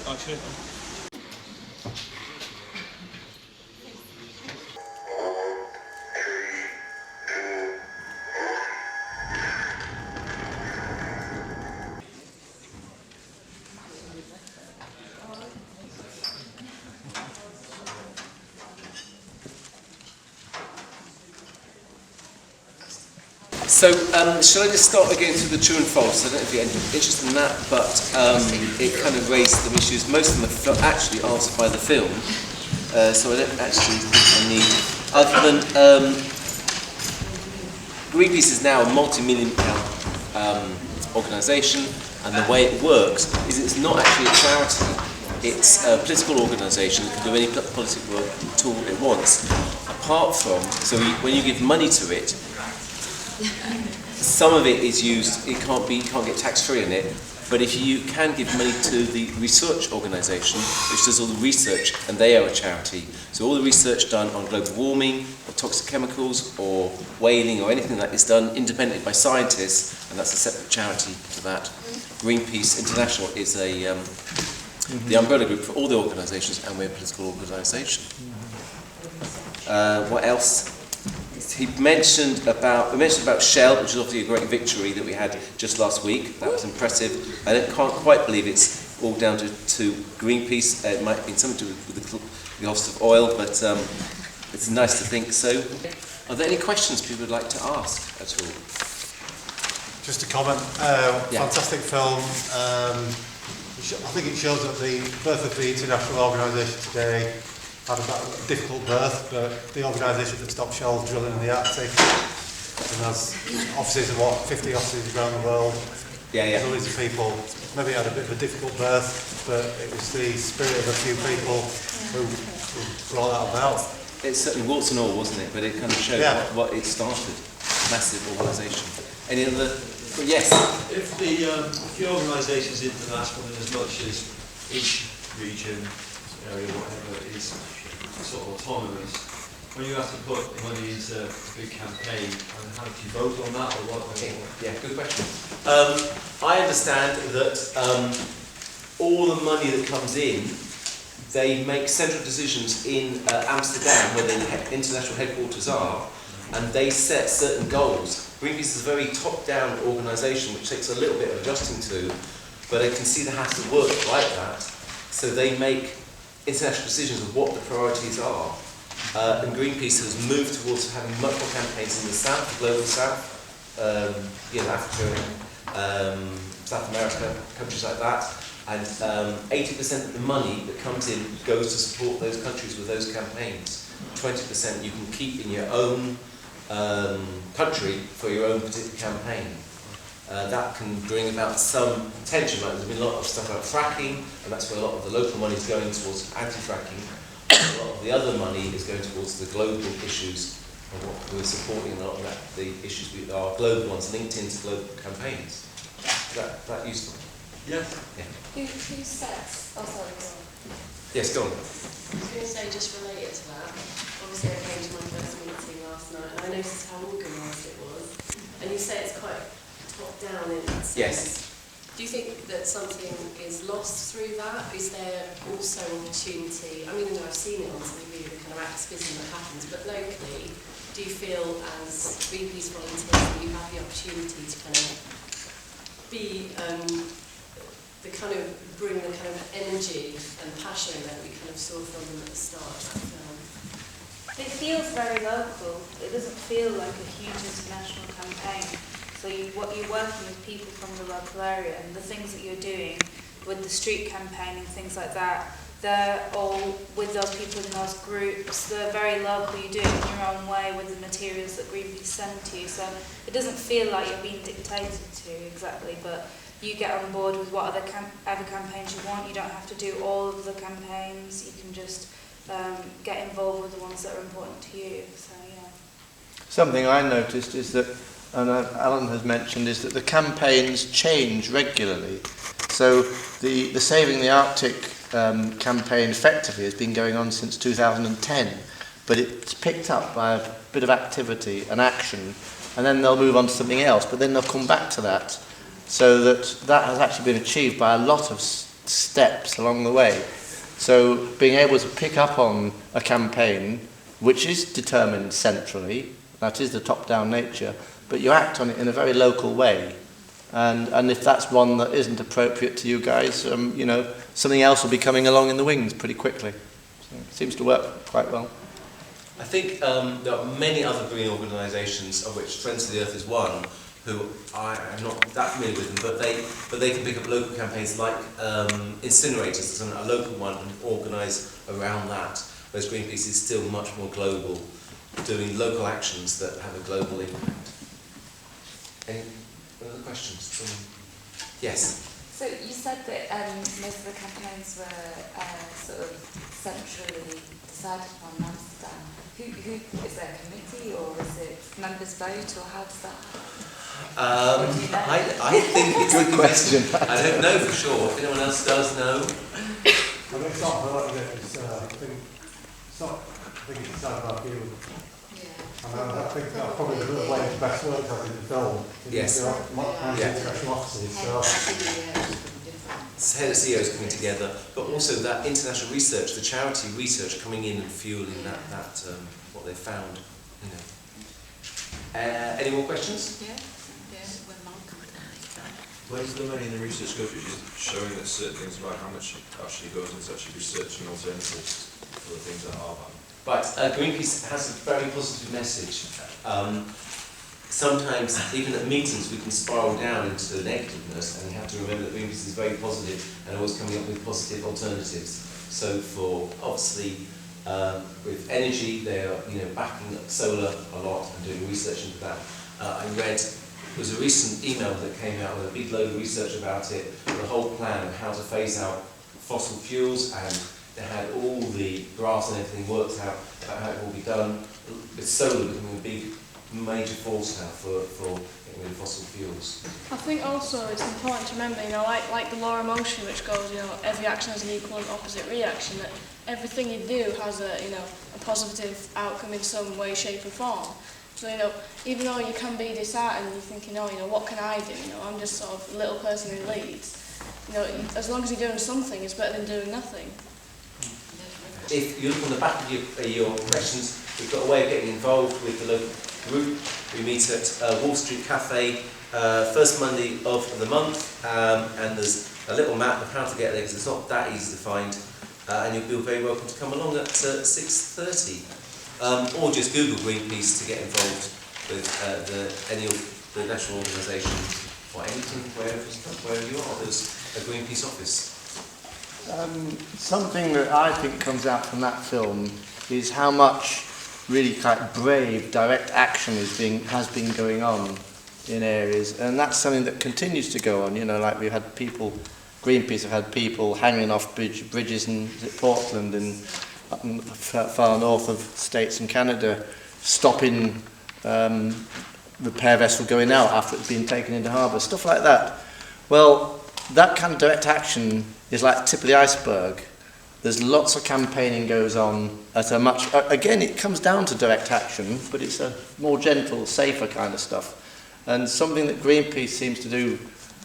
Actually. So, shall I just start again through the true and false? I don't know if you're interested in that, but it kind of raised some issues. Most of them are actually answered by the film, so I don't actually think I need, other than Greenpeace is now a multi-million pound organisation, and the way it works is it's not actually a charity. It's a political organisation that can do any political work at all it wants. Apart from, so when you give money to it, some of it is used, you can't get tax-free in it, but if you can give money to the research organisation, which does all the research, and they are a charity, so all the research done on global warming, or toxic chemicals, or whaling, or anything like that is done independently by scientists, and that's a separate charity for that. Greenpeace International is the umbrella group for all the organisations, and we're a political organisation. What else? He mentioned about Shell, which is obviously a great victory that we had just last week. That was impressive. I can't quite believe it's all down to Greenpeace. It might have been something to do with the cost of oil, but it's nice to think so. Are there any questions people would like to ask at all? Just a comment. Fantastic film. I think it shows that the birth of the international organisation today had a difficult birth, but the organisation that stopped Shell drilling in the Arctic and has offices of 50 offices around the world. Millions of people. Maybe it had a bit of a difficult birth, but it was the spirit of a few people who brought that about. It's certainly warts and all, wasn't it? But it kind of showed what it started. Massive organisation. Any other? Yes. If the organisation is international in as much as each region, area, whatever, is sort of autonomous, when you have to put money into a big campaign, and how do you vote on that, or what? Okay. Yeah, good question. I understand that all the money that comes in, they make central decisions in Amsterdam, where the international headquarters are, and they set certain goals. Greenpeace is a very top-down organisation, which takes a little bit of adjusting to, but I can see that has to work like that. So they make international decisions of what the priorities are. And Greenpeace has moved towards having much more campaigns in the south, the global south, Africa, South America, countries like that. And 80% of the money that comes in goes to support those countries with those campaigns. 20% you can keep in your own country for your own particular campaign. That can bring about some tension. Like there's been a lot of stuff about fracking, and that's where a lot of the local money is going towards anti-fracking. A lot of the other money is going towards the global issues, and what we're supporting a lot of that, the issues are global ones linked into global campaigns. Is that useful? Yes. Yeah. Who sets? Oh, sorry, go on. Yes, go on. I was going to say, just related to that, obviously I came to my first meeting last night, and I noticed how organised it was. And you say it's quite top-down in that sense. Yes. Do you think that something is lost through that? Is there also opportunity? I mean, I've seen it on TV, the kind of activism that happens, but locally, do you feel as Greenpeace volunteers that you have the opportunity to kind of be the kind of bring the kind of energy and passion that we kind of saw from them at the start of that film? It feels very local. It doesn't feel like a huge international campaign. So you're working with people from the local area, and the things that you're doing with the street campaign and things like that, they're all with those people in those groups. They're very local. You do it in your own way with the materials that Greenpeace send to you. So it doesn't feel like you're being dictated to exactly, but you get on board with what other campaigns you want. You don't have to do all of the campaigns. You can just get involved with the ones that are important to you. So yeah. Something I noticed is that, and Alan has mentioned, is that the campaigns change regularly. So the Saving the Arctic campaign effectively has been going on since 2010, but it's picked up by a bit of activity and action, and then they'll move on to something else, but then they'll come back to that. So that has actually been achieved by a lot of steps along the way. So being able to pick up on a campaign which is determined centrally, that is the top-down nature, but you act on it in a very local way. And if that's one that isn't appropriate to you guys, you know, something else will be coming along in the wings pretty quickly. So it seems to work quite well. I think there are many other green organisations, of which Friends of the Earth is one, who I am not that familiar with them, but they can pick up local campaigns like incinerators, a local one, and organise around that, whereas Greenpeace is still much more global, doing local actions that have a global impact. Any other questions? Yes? So you said that most of the campaigns were sort of centrally decided upon in Amsterdam. Who is there a committee, or is it members vote, or how does that happen? I think it's Good question. I don't know for sure. If anyone else does know. I mean, it's not about it. It's, I think it's decided by you. I think that's probably the way it's best worked out in the film. Yes. International offices. Head of CEOs coming together, but also that international research, the charity research coming in and fueling that what they found. You know. Any more questions? Where does the money in the research go to? Is it showing that certain things about how much actually goes into actually researching alternatives for the things that are banned? Right, Greenpeace has a very positive message. Sometimes, even at meetings, we can spiral down into negativeness, and you have to remember that Greenpeace is very positive and always coming up with positive alternatives. So, for obviously, with energy, they are backing up solar a lot and doing research into that. I read there was a recent email that came out with a big load of research about it, with a whole plan of how to phase out fossil fuels, and they had all the graphs and everything worked out about how it will be done, with solar becoming a big major force now for getting rid of fossil fuels. I think also it's important to remember, like the law of motion, which goes, every action has an equal and opposite reaction, that everything you do has a positive outcome in some way, shape or form. So, even though you can be disheartened, you're thinking, what can I do? I'm just sort of a little person in Leeds. As long as you're doing something, it's better than doing nothing. If you look on the back of your questions, we've got a way of getting involved with the local group. We meet at Wall Street Cafe first Monday of the month, and there's a little map of how to get there because it's not that easy to find, and you'll be very welcome to come along at 6:30. Or just Google Greenpeace to get involved with the national organisation, or anything, wherever you are, there's a Greenpeace office. Something that I think comes out from that film is how much really quite brave direct action has been going on in areas, and that's something that continues to go on. Like we've had people, Greenpeace have had people hanging off bridges in Portland and far north of states and Canada, stopping repair vessel going out after it's been taken into harbour, stuff like that. Well, that kind of direct action is like the tip of the iceberg. There's lots of campaigning goes on at a much, again, it comes down to direct action, but it's a more gentle, safer kind of stuff. And something that Greenpeace seems to do,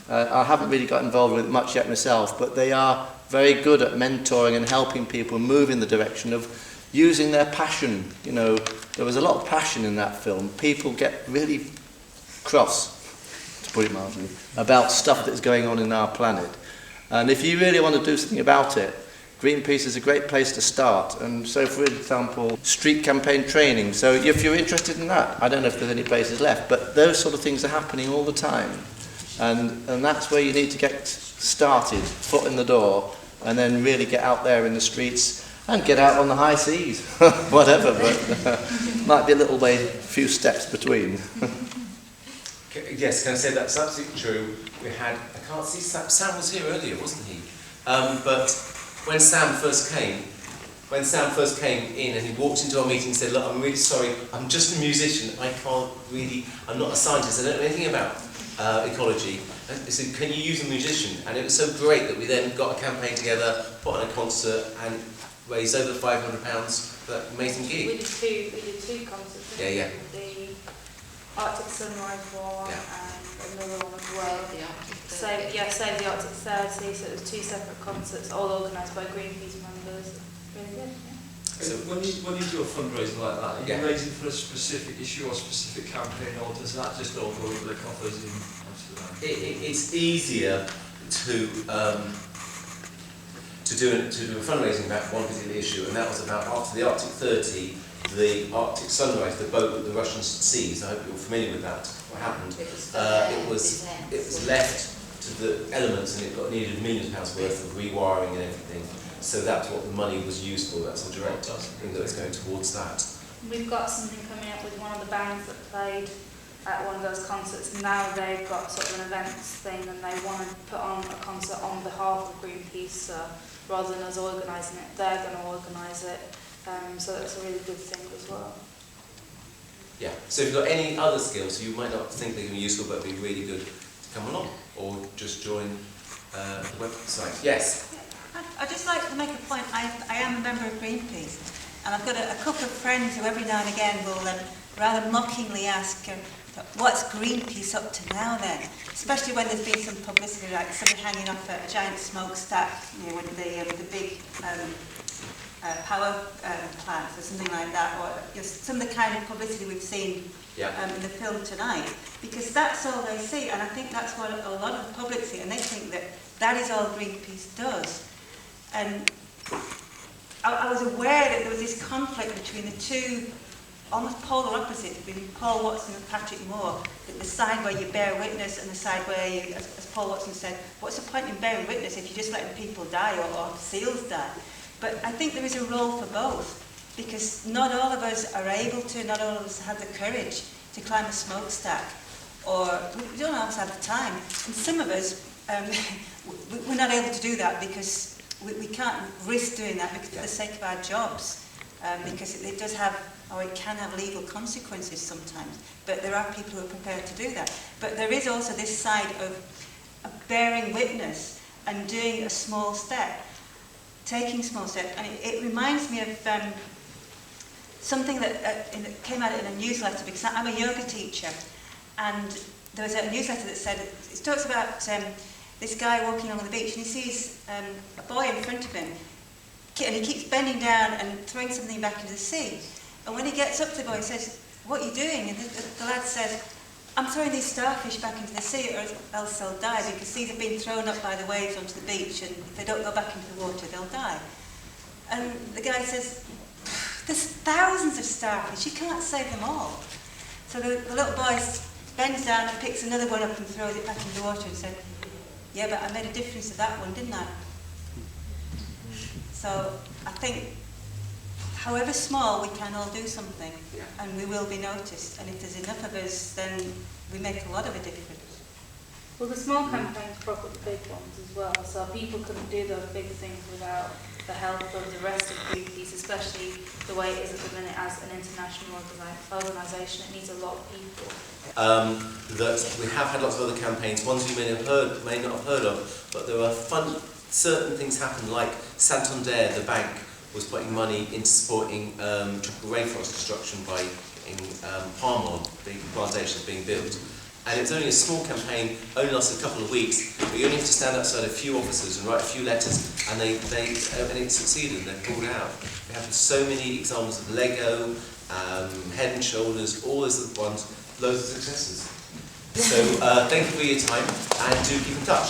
I haven't really got involved with it much yet myself, but they are very good at mentoring and helping people move in the direction of using their passion. There was a lot of passion in that film. People get really cross, to put it mildly, about stuff that's going on in our planet. And if you really want to do something about it, Greenpeace is a great place to start. And so, for example, street campaign training. So if you're interested in that, I don't know if there's any places left, but those sort of things are happening all the time. And that's where you need to get started, foot in the door, and then really get out there in the streets and get out on the high seas, whatever, but might be a little way, few steps between. Yes, can I say that's absolutely true. We had, I can't see Sam was here earlier, wasn't he? But when Sam first came in and he walked into our meeting and said, look, I'm really sorry, I'm just a musician, I'm not a scientist, I don't know anything about ecology. He said, can you use a musician? And it was so great that we then got a campaign together, put on a concert and raised over £500 for that amazing gig. We did two concerts. Yeah. Arctic Sunrise one and another one as well. The Arctic Save the Arctic 30, so it was 2 separate concerts, all organised by Greenpeace members. Really good, yeah. So when you do a fundraiser like that, are you Yeah. raising for a specific issue or specific campaign, or does that just all go into the coffers in Amsterdam? It's easier to do a fundraising about one particular issue, and that was about after the Arctic 30, the Arctic Sunrise, the boat that the Russians seized. I hope you're familiar with that. What happened? It was left to the elements, and it needed £millions worth of rewiring and everything. So that's what the money was used for. That's a direct thing that was going towards that. We've got something coming up with one of the bands that played at one of those concerts. Now they've got sort of an events thing, and they want to put on a concert on behalf of Greenpeace. So rather than us organising it, they're going to organise it. So that's a really good thing as well. Yeah. So if you've got any other skills, you might not think they're going to be useful, but it'd be really good to come along or just join the website. Yes. I'd just like to make a point. I am a member of Greenpeace, and I've got a couple of friends who every now and again will rather mockingly ask, what's Greenpeace up to now then? Especially when there's been some publicity, like somebody hanging off a giant smokestack, one of the big power plants or something like that, or some of the kind of publicity we've seen in the film tonight, because that's all they see, and I think that's what a lot of the public see, and they think that is all Greenpeace does. And I was aware that there was this conflict between the two almost polar opposites, between Paul Watson and Patrick Moore, the side where you bear witness and the side where you, as Paul Watson said, what's the point in bearing witness if you're just letting people die or seals die? But I think there is a role for both, because not all of us are able to, not all of us have the courage to climb a smokestack, or we don't always have the time. And some of us, we're not able to do that because we can't risk doing that because for the sake of our jobs, because it does have, or it can have legal consequences sometimes. But there are people who are prepared to do that. But there is also this side of bearing witness and doing a small step, taking small steps. And it reminds me of something that came out in a newsletter, because I'm a yoga teacher, and there was a newsletter that said, it talks about this guy walking along the beach, and he sees a boy in front of him, and he keeps bending down and throwing something back into the sea. And when he gets up to the boy, he says, "What are you doing?" And the lad says, "I'm throwing these starfish back into the sea, or else they'll die, because these have been thrown up by the waves onto the beach, and if they don't go back into the water, they'll die." And the guy says, "There's thousands of starfish, you can't save them all." So the little boy bends down and picks another one up and throws it back into the water and said, "Yeah, but I made a difference to that one, didn't I?" So I think, however small, we can all do something, and we will be noticed. And if there's enough of us, then we make a lot of a difference. Well, the small campaigns prop up the big ones as well, so people couldn't do those big things without the help of the rest of Greenpeace, especially the way it is at the minute as an international organisation. It needs a lot of people. That we have had lots of other campaigns, ones you may not have heard of, but there are certain things happen, like Santander, the bank, was putting money into supporting tropical rainforest destruction by palm oil, big plantations being built. And it's only a small campaign, only lasted a couple of weeks, but you only have to stand outside a few offices and write a few letters, and it succeeded, and they're pulled out. We have so many examples of Lego, Head and Shoulders, all those other ones, loads of successes. So thank you for your time, and do keep in touch.